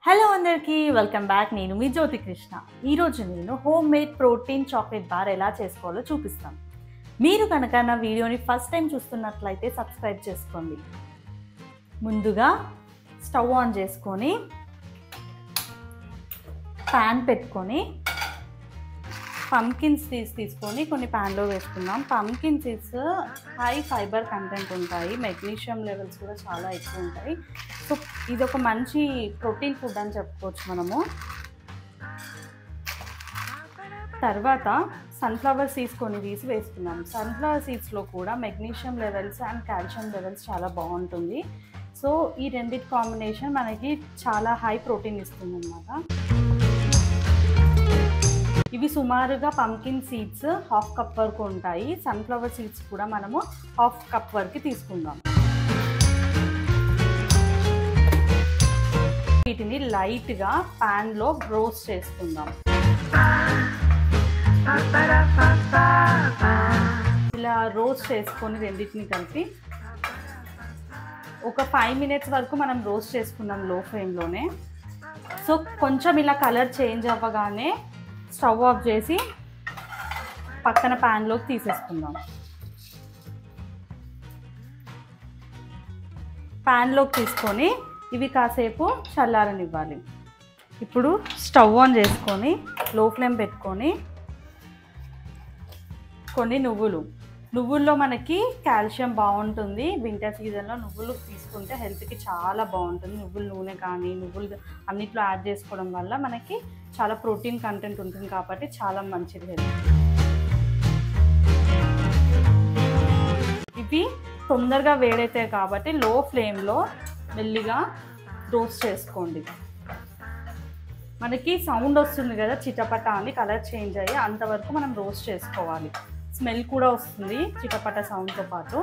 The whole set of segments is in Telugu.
హలో అందరికీ వెల్కమ్ బ్యాక్. నేను మీ జ్యోతి కృష్ణ. ఈరోజు నేను home made protein chocolate bar ఎలా చేసుకోవాలో చూపిస్తాను. మీరు కనుక నా వీడియోని ఫస్ట్ టైం చూస్తున్నట్లయితే సబ్స్క్రైబ్ చేసుకోండి. ముందుగా స్టవ్ ఆన్ చేసుకొని ప్యాన్ పెట్టుకొని పంకిన్ సీడ్స్ తీసుకొని కొన్ని ప్యాన్లో వేసుకుందాం. Pumpkin seeds high fibre content ఉంటాయి, మెగ్నీషియం లెవెల్స్ కూడా చాలా ఎక్కువ ఉంటాయి. సో ఇది ఒక మంచి ప్రోటీన్ ఫుడ్ అని చెప్పుకోవచ్చు మనము. తర్వాత సన్ఫ్లవర్ సీడ్స్ కొన్ని తీసి వేసుకున్నాం. సన్ఫ్లవర్ సీడ్స్లో కూడా magnesium levels and calcium levels చాలా బాగుంటుంది. సో ఈ రెండింటి కాంబినేషన్ మనకి చాలా హై ప్రోటీన్ ఇస్తుంది అన్నమాట. ఇవి సుమారుగా పంకిన్ సీడ్స్ హాఫ్ కప్ వరకు ఉంటాయి. సన్ఫ్లవర్ సీడ్స్ కూడా మనము హాఫ్ కప్ వరకు తీసుకుందాం. వీటిని లైట్గా ప్యాన్లో రోస్ట్ చేసుకుందాం. ఇలా రోస్ట్ చేసుకొని రెండింటిని కలిపి ఒక 5 minutes వరకు మనం రోస్ట్ చేసుకుందాం లో ఫ్లేమ్లోనే. సో కొంచెం ఇలా కలర్ చేంజ్ అవ్వగానే స్టవ్ ఆఫ్ చేసి పక్కన ప్యాన్లోకి తీసేసుకుందాం. ప్యాన్లోకి తీసుకొని ఇవి కాసేపు చల్లారనివ్వాలి. ఇప్పుడు స్టవ్ ఆన్ చేసుకొని లో ఫ్లేమ్ పెట్టుకొని కొన్ని నువ్వుల్లో మనకి కాల్షియం బాగుంటుంది. వింటర్ సీజన్లో నువ్వులు తీసుకుంటే హెల్త్కి చాలా బాగుంటుంది. నువ్వుల నూనె కానీ నువ్వులు అన్నిట్లో యాడ్ చేసుకోవడం వల్ల మనకి చాలా ప్రోటీన్ కంటెంట్ ఉంటుంది కాబట్టి చాలా మంచిది హెల్త్. ఇవి తొందరగా వేడైతాయి కాబట్టి లో ఫ్లేమ్లో మెల్లిగా రోస్ట్ చేసుకోండి. మనకి సౌండ్ వస్తుంది కదా చిటపట అని, కలర్ చేంజ్ అయ్యి అంతవరకు మనం రోస్ట్ చేసుకోవాలి. స్మెల్ కూడా వస్తుంది చిటపట సౌండ్తో పాటు.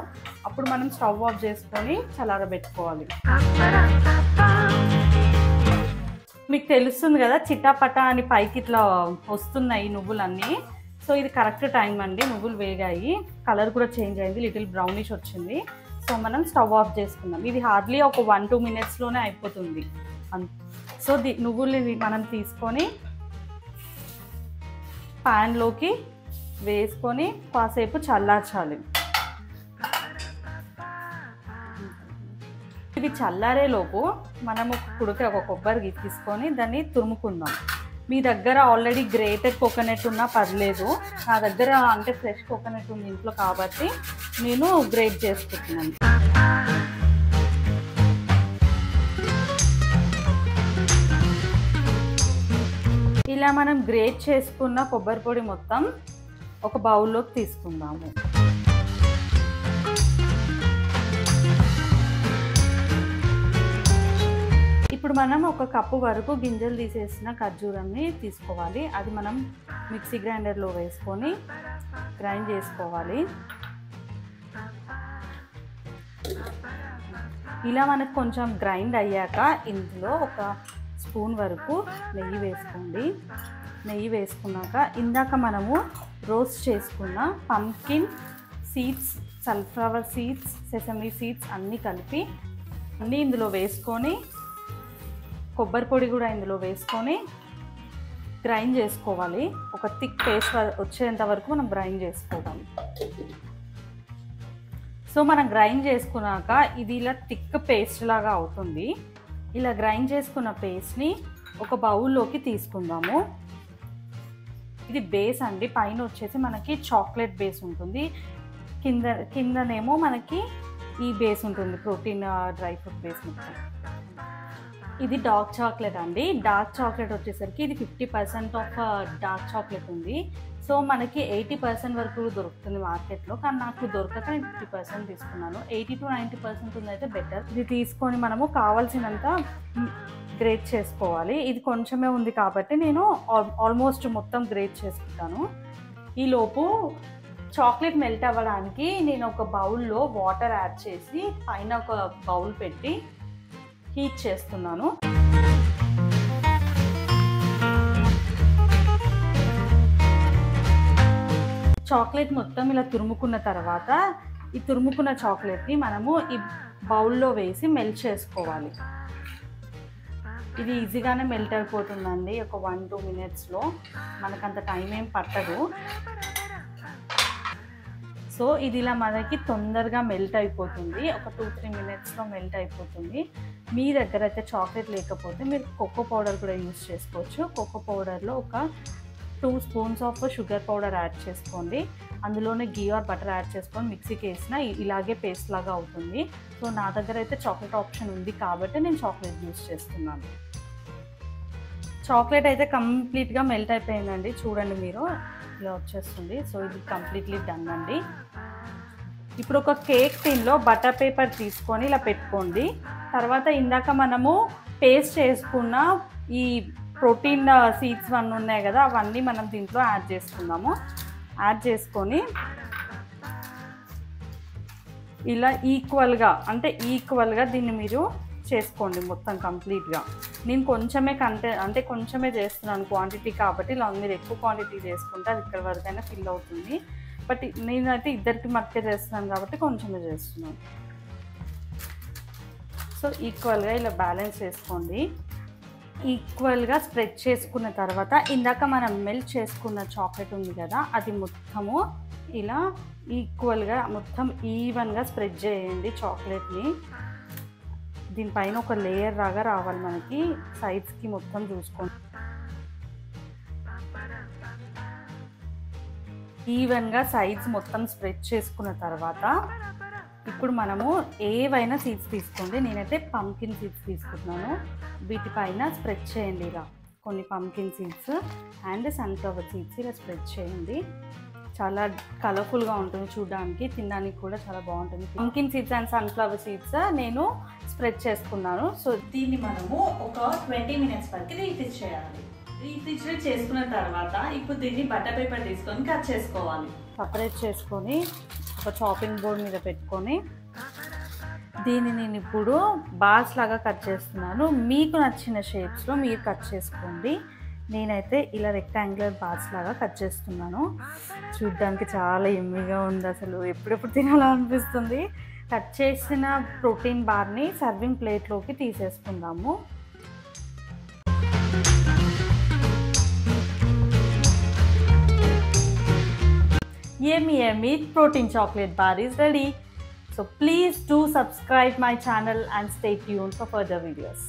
అప్పుడు మనం స్టవ్ ఆఫ్ చేసుకొని చల్లారబెట్టుకోవాలి. మీకు తెలుస్తుంది కదా చిటపట అని పైకి ఇట్లా వస్తున్నాయి నువ్వులన్నీ. సో ఇది కరెక్ట్ టైం అండి. నువ్వులు వేగాయి, కలర్ కూడా చేంజ్ అయింది, లిటిల్ బ్రౌనిష్ వచ్చింది. సో మనం స్టవ్ ఆఫ్ చేసుకుందాం. ఇది హార్డ్లీ ఒక 1-2 minutesలోనే అయిపోతుంది. సో నువ్వులు మనం తీసుకొని ప్యాన్లోకి వేసుకొని కాసేపు చల్లార్చాలి. ఇవి చల్లారేలోపు మనము ఒక కొబ్బరి తీసుకొని దాన్ని తురుముకుందాం. మీ దగ్గర ఆల్రెడీ గ్రేటెడ్ కోకోనట్ ఉన్నా పర్లేదు. నా దగ్గర అంటే ఫ్రెష్ కోకోనట్ ఉంది ఇంట్లో కాబట్టి నేను గ్రేట్ చేసుకుంటున్నాను. ఇలా మనం గ్రేట్ చేసుకున్న కొబ్బరి పొడి మొత్తం ఒక బౌల్లోకి తీసుకుందాము. ఇప్పుడు మనం 1 కప్పు వరకు గింజలు తీసేసిన ఖర్జూరాన్ని తీసుకోవాలి. అది మనం మిక్సీ గ్రైండర్లో వేసుకొని గ్రైండ్ చేసుకోవాలి. ఇలా మనకు కొంచెం గ్రైండ్ అయ్యాక ఇందులో 1 స్పూన్ వరకు నెయ్యి వేసుకోండి. నెయ్యి వేసుకున్నాక ఇందాక మనము రోస్ట్ చేసుకున్న pumpkin seeds, sunflower seeds, sesame seeds అన్నీ కలిపి ఇందులో వేసుకొని కొబ్బరి పొడి కూడా ఇందులో వేసుకొని గ్రైండ్ చేసుకోవాలి. ఒక థిక్ పేస్ట్ వచ్చేంత వరకు మనం గ్రైండ్ చేసుకోవాలి. సో మనం గ్రైండ్ చేసుకున్నాక ఇది ఇలా థిక్ పేస్ట్ లాగా అవుతుంది. ఇలా గ్రైండ్ చేసుకున్న పేస్ట్ని ఒక బౌల్లోకి తీసుకుందాము. ఇది బేస్ అండి. పైన వచ్చేసి మనకి చాక్లెట్ బేస్ ఉంటుంది, కిందనేమో మనకి ఈ బేస్ ఉంటుంది, ప్రోటీన్ డ్రై ఫ్రూట్ బేస్ మొత్తం. ఇది డార్క్ చాక్లెట్ అండి. డార్క్ చాక్లెట్ వచ్చేసరికి ఇది 50% ఆఫ్ డార్క్ చాక్లెట్ ఉంది. సో మనకి 80% వరకు దొరుకుతుంది మార్కెట్లో, కానీ నాకు దొరకక 50% తీసుకున్నాను. 80-90% ఉందైతే బెటర్. ఇది తీసుకొని మనము కావాల్సినంత గ్రేట్ చేసుకోవాలి. ఇది కొంచెమే ఉంది కాబట్టి నేను ఆల్మోస్ట్ మొత్తం గ్రేట్ చేసుకుంటాను. ఈలోపు చాక్లెట్ మెల్ట్ అవ్వడానికి నేను ఒక బౌల్లో వాటర్ యాడ్ చేసి పైన ఒక బౌల్ పెట్టి హీట్ చేస్తున్నాను. చాక్లెట్ మొత్తం ఇలా తురుముకున్న తర్వాత ఈ తురుముకున్న చాక్లెట్ని మనము ఈ బౌల్లో వేసి మెల్ట్ చేసుకోవాలి. ఇది ఈజీగానే మెల్ట్ అయిపోతుందండి, ఒక 1-2 మినిట్స్లో, మనకంత టైం ఏం పట్టదు. సో ఇది ఇలా మనకి తొందరగా మెల్ట్ అయిపోతుంది, ఒక 2-3 మినిట్స్లో మెల్ట్ అయిపోతుంది. మీ దగ్గర అయితే చాక్లెట్ లేకపోతే మీరు కోకో పౌడర్ కూడా యూజ్ చేసుకోవచ్చు. కోకో పౌడర్లో ఒక 2 spoons of sugar powder add చేసుకోండి, అందులోనే గీ ఆర్ బటర్ యాడ్ చేసుకొని మిక్సీకి వేసినా ఇలాగే పేస్ట్ లాగా అవుతుంది. సో నా దగ్గర అయితే చాక్లెట్ ఆప్షన్ ఉంది కాబట్టి నేను చాక్లెట్ యూజ్ చేస్తున్నాను. చాక్లెట్ అయితే కంప్లీట్గా మెల్ట్ అయిపోయిందండి, చూడండి మీరు ఇలా వచ్చేస్తుంది. సో ఇది కంప్లీట్లీ డన్ అండి. ఇప్పుడు ఒక కేక్ టిన్లో బటర్ పేపర్ తీసుకొని ఇలా పెట్టుకోండి. తర్వాత ఇందాక మనము పేస్ట్ చేసుకున్న ఈ ప్రోటీన్ సీడ్స్ అన్నీ ఉన్నాయి కదా, అవన్నీ మనం దీంట్లో యాడ్ చేసుకుందాము. యాడ్ చేసుకొని ఇలా ఈక్వల్గా దీన్ని మీరు చేసుకోండి మొత్తం కంప్లీట్గా. నేను కొంచెమే చేస్తున్నాను క్వాంటిటీ కాబట్టి, ఇలా మీరు ఎక్కువ క్వాంటిటీ చేసుకుంటే అది ఇక్కడ వరకైనా ఫిల్ అవుతుంది. బట్ నేనైతే ఇద్దరికి మట్టుకే చేస్తున్నాను కాబట్టి కొంచెమే చేస్తున్నాను. సో ఈక్వల్గా ఇలా బ్యాలెన్స్ చేసుకోండి. ఈక్వల్గా స్ప్రెడ్ చేసుకున్న తర్వాత ఇందాక మనం మెల్ట్ చేసుకున్న చాక్లెట్ ఉంది కదా, అది మొత్తము ఇలా ఈక్వల్గా మొత్తం ఈవెన్గా స్ప్రెడ్ చేయండి చాక్లెట్ని. దీనిపైన ఒక లేయర్ లాగా రావాలి మనకి, సైడ్స్కి మొత్తం చూసుకోండి. ఈవెన్గా సైడ్స్ మొత్తం స్ప్రెడ్ చేసుకున్న తర్వాత ఇప్పుడు మనము ఏవైనా సీడ్స్ తీసుకోండి. నేనైతే పంకిన్ సీడ్స్ తీసుకుంటున్నాను. వీటిపైన స్ప్రెడ్ చేయండి ఇలా కొన్ని pumpkin seeds and sunflower seeds ఇలా స్ప్రెడ్ చేయండి. చాలా కలర్ఫుల్గా ఉంటుంది చూడడానికి, తినడానికి కూడా చాలా బాగుంటుంది. Pumpkin seeds and sunflower seeds నేను స్ప్రెడ్ చేసుకున్నాను. సో దీన్ని మనము ఒక 20 మినిట్స్ వరకు రీఫ్రిజ్ చేయాలి. రీఫ్రిజ్ చేసుకున్న తర్వాత ఇప్పుడు దీన్ని బటర్ పేపర్ తీసుకొని కట్ చేసుకోవాలి. సపరేట్ చేసుకొని ఒక చాపింగ్ బోర్డ్ మీద పెట్టుకొని దీన్ని నేను ఇప్పుడు బాల్స్ లాగా కట్ చేస్తున్నాను. మీకు నచ్చిన షేప్స్లో మీరు కట్ చేసుకోండి. నేనైతే ఇలా రెక్టాంగులర్ బాల్స్ లాగా కట్ చేస్తున్నాను. చూడ్డానికి చాలా యమ్మీగా ఉంది, అసలు ఎప్పుడెప్పుడు తినాలనిపిస్తుంది. కట్ చేసిన ప్రోటీన్ బార్ని సర్వింగ్ ప్లేట్లోకి తీసేసుకుందాము. Yummy protein chocolate bar is ready. So please do subscribe my channel and stay tuned for further videos.